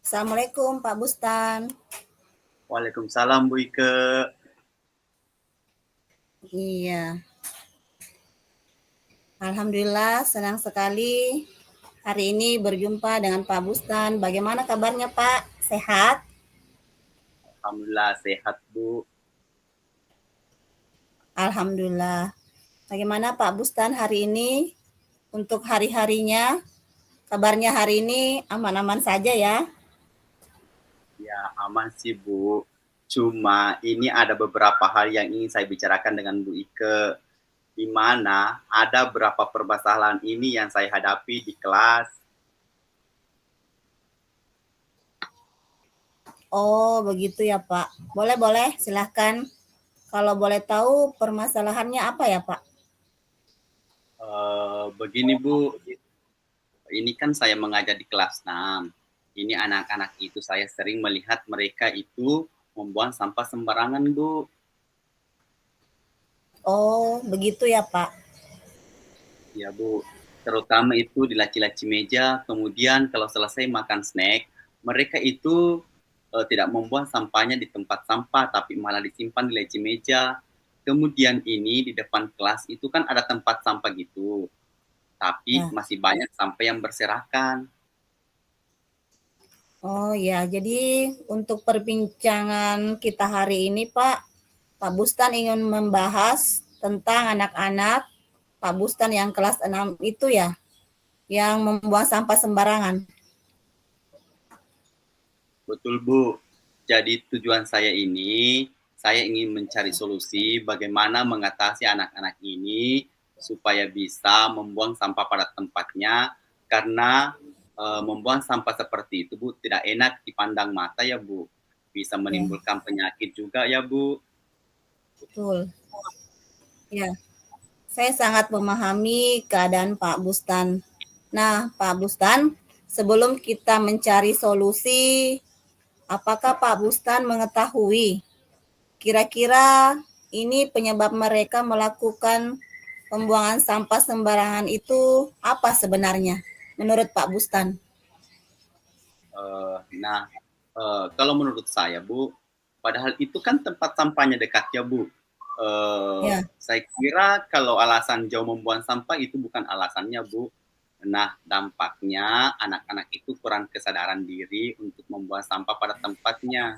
Assalamualaikum Pak Bustan. Waalaikumsalam Bu Ike. Iya, Alhamdulillah senang sekali hari ini berjumpa dengan Pak Bustan. Bagaimana kabarnya Pak? Sehat? Alhamdulillah sehat Bu. Alhamdulillah. Bagaimana Pak Bustan hari ini untuk hari-harinya? Kabarnya hari ini aman-aman saja ya? Ya aman sih Bu. Cuma ini ada beberapa hal yang ingin saya bicarakan dengan Bu Ike. Di mana ada beberapa permasalahan ini yang saya hadapi di kelas. Oh, begitu ya Pak. Boleh, silahkan. Kalau boleh tahu permasalahannya apa ya Pak? Begini Bu, ini kan saya mengajar di kelas 6. Ini anak-anak itu saya sering melihat mereka itu membuang sampah sembarangan Bu. Oh, begitu ya Pak. Ya Bu, terutama itu di laci-laci meja. Kemudian kalau selesai makan snack, mereka itu tidak membuang sampahnya di tempat sampah, tapi malah disimpan di laci meja. Kemudian ini di depan kelas itu kan ada tempat sampah gitu, tapi Ya. masih banyak sampah yang berserakan. Oh ya, jadi untuk perbincangan kita hari ini Pak, Pak Bustan ingin membahas tentang anak-anak Pak Bustan yang kelas 6 itu ya, yang membuang sampah sembarangan. Betul Bu. Jadi tujuan saya ini, saya ingin mencari solusi bagaimana mengatasi anak-anak ini supaya bisa membuang sampah pada tempatnya, karena membuang sampah seperti itu Bu tidak enak dipandang mata ya Bu. Bisa Ya, menimbulkan penyakit juga ya Bu. betul. Ya, saya sangat memahami keadaan Pak Bustan. Nah, Pak Bustan, sebelum kita mencari solusi, apakah Pak Bustan mengetahui kira-kira ini penyebab mereka melakukan pembuangan sampah sembarangan itu apa sebenarnya menurut Pak Bustan? Nah, kalau menurut saya Bu, padahal itu kan tempat sampahnya dekat ya Bu. Ya, Saya kira kalau alasan jauh membuang sampah itu bukan alasannya Bu. Nah, dampaknya anak-anak itu kurang kesadaran diri untuk membuang sampah pada tempatnya.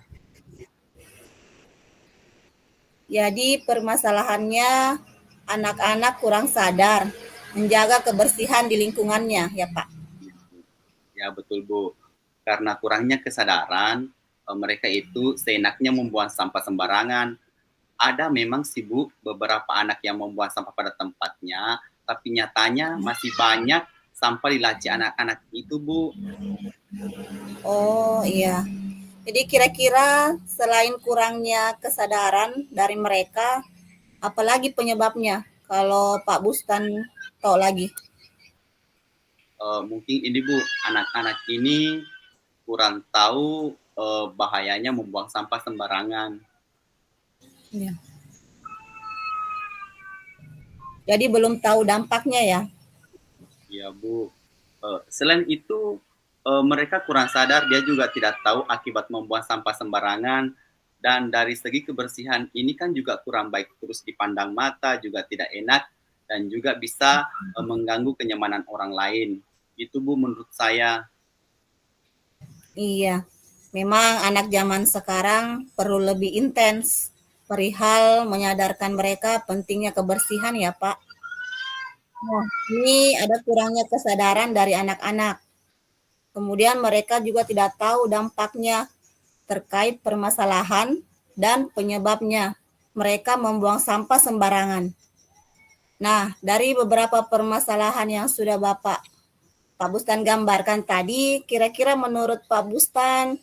jadi permasalahannya anak-anak kurang sadar menjaga kebersihan di lingkungannya, ya Pak. Ya betul Bu. Karena kurangnya kesadaran, mereka itu seenaknya membuang sampah sembarangan. Ada memang sih Bu beberapa anak yang membuang sampah pada tempatnya, tapi nyatanya masih banyak sampah di laci anak-anak itu Bu. Oh iya. Jadi kira-kira selain kurangnya kesadaran dari mereka, apalagi penyebabnya? Kalau Pak Bustan tahu lagi. Mungkin ini Bu, anak-anak ini kurang tahu bahayanya membuang sampah sembarangan. Ya. Jadi belum tahu dampaknya ya. Ya Bu. Selain itu mereka kurang sadar, dia juga tidak tahu akibat membuang sampah sembarangan, dan dari segi kebersihan ini kan juga kurang baik, terus dipandang mata juga tidak enak, dan juga bisa mengganggu kenyamanan orang lain. Itu Bu menurut saya. Iya. Memang anak zaman sekarang perlu lebih intens perihal menyadarkan mereka pentingnya kebersihan ya, Pak. Nah, ini ada kurangnya kesadaran dari anak-anak. Kemudian mereka juga tidak tahu dampaknya terkait permasalahan dan penyebabnya mereka membuang sampah sembarangan. Nah, dari beberapa permasalahan yang sudah Pak Bustan gambarkan tadi, kira-kira menurut Pak Bustan,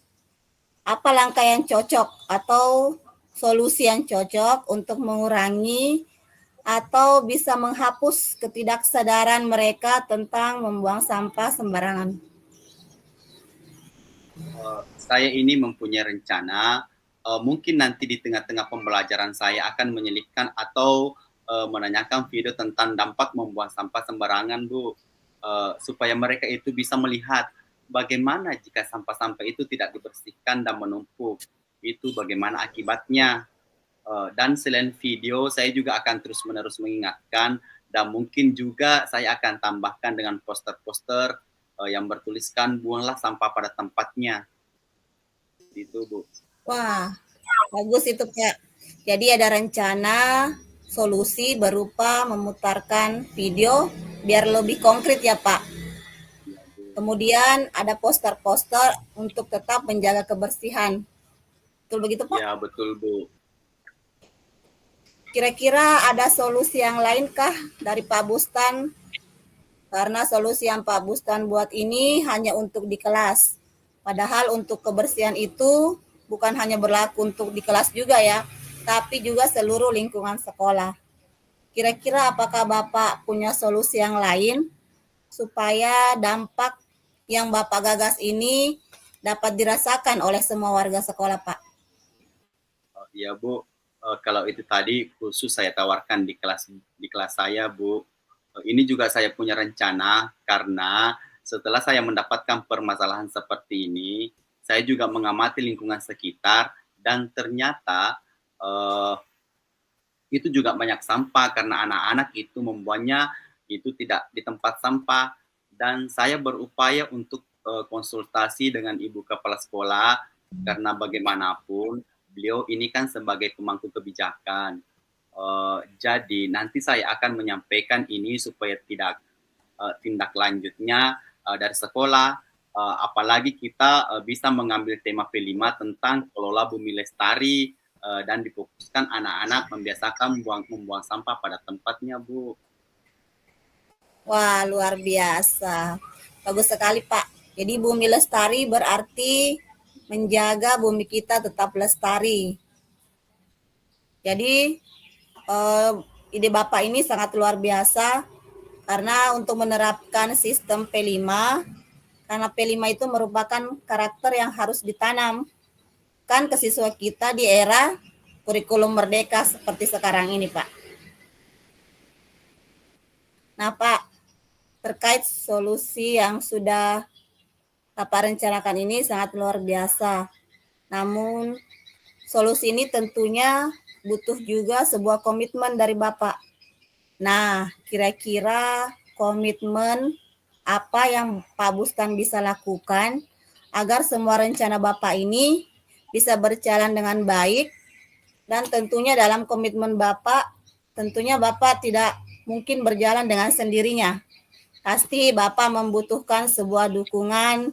apa langkah yang cocok atau solusi yang cocok untuk mengurangi atau bisa menghapus ketidaksadaran mereka tentang membuang sampah sembarangan? Saya ini mempunyai rencana, mungkin nanti di tengah-tengah pembelajaran saya akan menyelipkan atau menanyakan video tentang dampak membuang sampah sembarangan Bu, supaya mereka itu bisa melihat bagaimana jika sampah-sampah itu tidak dibersihkan dan menumpuk? Itu bagaimana akibatnya? Dan selain video, saya juga akan terus-menerus mengingatkan dan mungkin juga saya akan tambahkan dengan poster-poster yang bertuliskan buanglah sampah pada tempatnya. Itu, Bu. Wah, bagus itu, Pak. Jadi ada rencana solusi berupa memutarkan video biar lebih konkret ya, Pak. Ya, Bu. Kemudian ada poster-poster untuk tetap menjaga kebersihan. Betul begitu, Pak? Ya, betul, Bu. Kira-kira ada solusi yang lainkah dari Pak Bustan? Karena solusi yang Pak Bustan buat ini hanya untuk di kelas. Padahal untuk kebersihan itu bukan hanya berlaku untuk di kelas juga ya, tapi juga seluruh lingkungan sekolah. Kira-kira apakah Bapak punya solusi yang lain supaya dampak yang Bapak gagas ini dapat dirasakan oleh semua warga sekolah, Pak? Ya, Bu. Kalau itu tadi khusus saya tawarkan di kelas saya, Bu. Ini juga saya punya rencana karena setelah saya mendapatkan permasalahan seperti ini, saya juga mengamati lingkungan sekitar dan ternyata itu juga banyak sampah karena anak-anak itu membuangnya itu tidak di tempat sampah dan saya berupaya untuk konsultasi dengan ibu kepala sekolah karena bagaimanapun beliau ini kan sebagai pemangku kebijakan. Jadi nanti saya akan menyampaikan ini supaya tidak tindak lanjutnya dari sekolah. Apalagi kita bisa mengambil tema P5 tentang kelola bumi lestari dan difokuskan anak-anak membiasakan membuang sampah pada tempatnya, Bu. Wah, luar biasa. Bagus sekali, Pak. Jadi bumi lestari berarti menjaga bumi kita tetap lestari. Jadi ide Bapak ini sangat luar biasa karena untuk menerapkan sistem P5, karena P5 itu merupakan karakter yang harus ditanam kan ke siswa kita di era kurikulum merdeka seperti sekarang ini, Pak. Nah, Pak, terkait solusi yang sudah Bapak rencanakan ini sangat luar biasa. Namun, solusi ini tentunya butuh juga sebuah komitmen dari Bapak. Nah, kira-kira komitmen apa yang Pak Bustan bisa lakukan agar semua rencana Bapak ini bisa berjalan dengan baik dan tentunya dalam komitmen Bapak, tentunya Bapak tidak mungkin berjalan dengan sendirinya. Pasti Bapak membutuhkan sebuah dukungan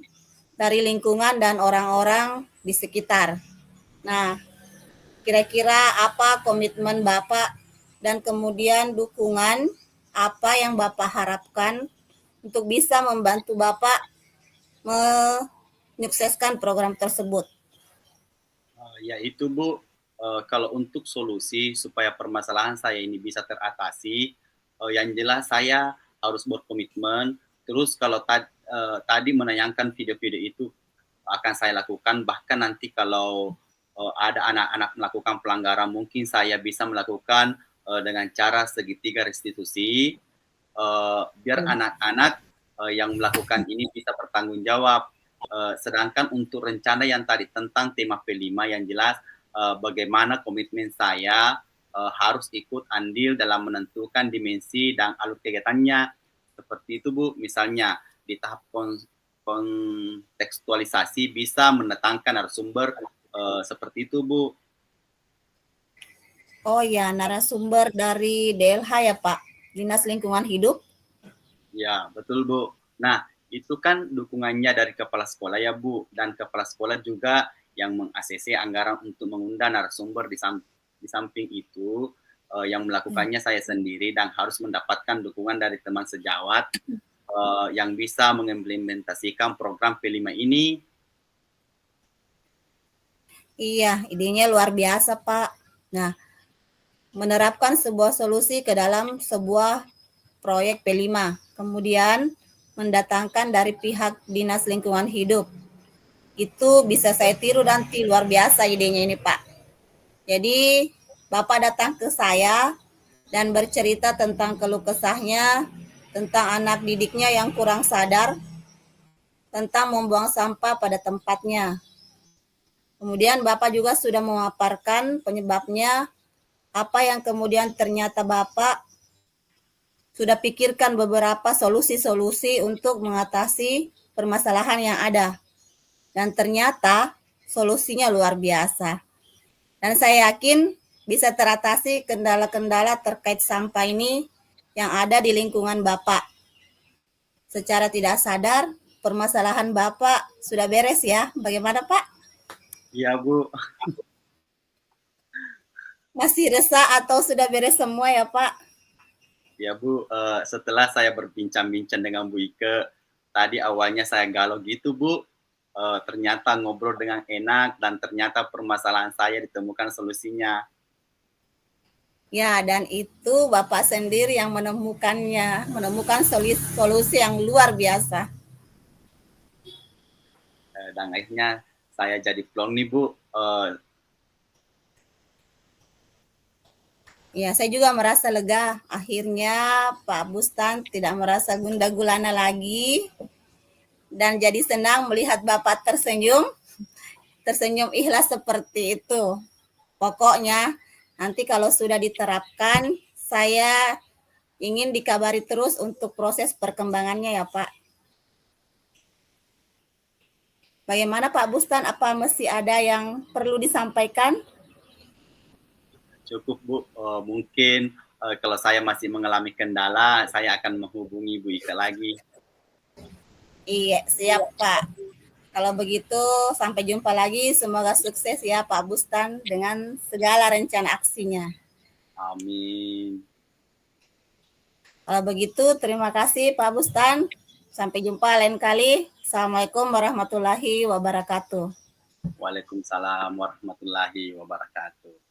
dari lingkungan dan orang-orang di sekitar. Nah, kira-kira apa komitmen Bapak dan kemudian dukungan apa yang Bapak harapkan untuk bisa membantu Bapak menyukseskan program tersebut? Ya itu, Bu. Kalau untuk solusi supaya permasalahan saya ini bisa teratasi, yang jelas saya harus berkomitmen. Terus kalau tadi menayangkan video-video itu akan saya lakukan. Bahkan nanti kalau ada anak-anak melakukan pelanggaran, mungkin saya bisa melakukan dengan cara segitiga restitusi, biar anak-anak yang melakukan ini bisa bertanggung jawab. Sedangkan untuk rencana yang tadi tentang tema P5 yang jelas bagaimana komitmen saya harus ikut andil dalam menentukan dimensi dan alur kegiatannya. Seperti itu, Bu. Misalnya di tahap kontekstualisasi bisa mendatangkan narasumber seperti itu, Bu. Oh ya, narasumber dari DLH ya Pak, Dinas Lingkungan Hidup. Ya, betul, Bu. Nah, itu kan dukungannya dari kepala sekolah ya, Bu. Dan kepala sekolah juga yang meng-ACC anggaran untuk mengundang narasumber di samping itu yang melakukannya saya sendiri dan harus mendapatkan dukungan dari teman sejawat yang bisa mengimplementasikan program P5 ini. Iya, idenya luar biasa Pak. Nah, menerapkan sebuah solusi ke dalam sebuah proyek P5. Kemudian mendatangkan dari pihak Dinas Lingkungan Hidup. Itu bisa saya tiru nanti, luar biasa idenya ini Pak. Jadi Bapak datang ke saya dan bercerita tentang keluh kesahnya, tentang anak didiknya yang kurang sadar. tentang membuang sampah pada tempatnya. Kemudian Bapak juga sudah memaparkan penyebabnya, apa yang kemudian ternyata Bapak sudah pikirkan beberapa solusi-solusi untuk mengatasi permasalahan yang ada. Dan ternyata solusinya luar biasa. Dan saya yakin bisa teratasi kendala-kendala terkait sampah ini yang ada di lingkungan Bapak. Secara tidak sadar, permasalahan Bapak sudah beres ya. Bagaimana Pak? Iya Bu, Masih resah atau sudah beres semua ya Pak? ya Bu. Setelah saya berbincang-bincang dengan Bu Ike, tadi awalnya saya galau gitu Bu. Ternyata ngobrol dengan enak dan ternyata permasalahan saya ditemukan solusinya. Ya, dan itu Bapak sendiri yang menemukannya, menemukan solusi yang luar biasa. Dan akhirnya saya jadi plong nih Bu. Ya, saya juga merasa lega. Akhirnya Pak Bustan tidak merasa gundah gulana lagi. Dan jadi senang melihat Bapak tersenyum, tersenyum ikhlas seperti itu. Pokoknya nanti kalau sudah diterapkan, saya ingin dikabari terus untuk proses perkembangannya ya Pak. Bagaimana Pak Bustan? Apa masih ada yang perlu disampaikan? Cukup Bu, mungkin kalau saya masih mengalami kendala, saya akan menghubungi Bu Ika lagi. Iya, siap Pak. Kalau begitu, sampai jumpa lagi. Semoga sukses ya Pak Bustan dengan segala rencana aksinya. Amin. Kalau begitu, terima kasih Pak Bustan. Sampai jumpa lain kali. Assalamualaikum warahmatullahi wabarakatuh. Waalaikumsalam warahmatullahi wabarakatuh.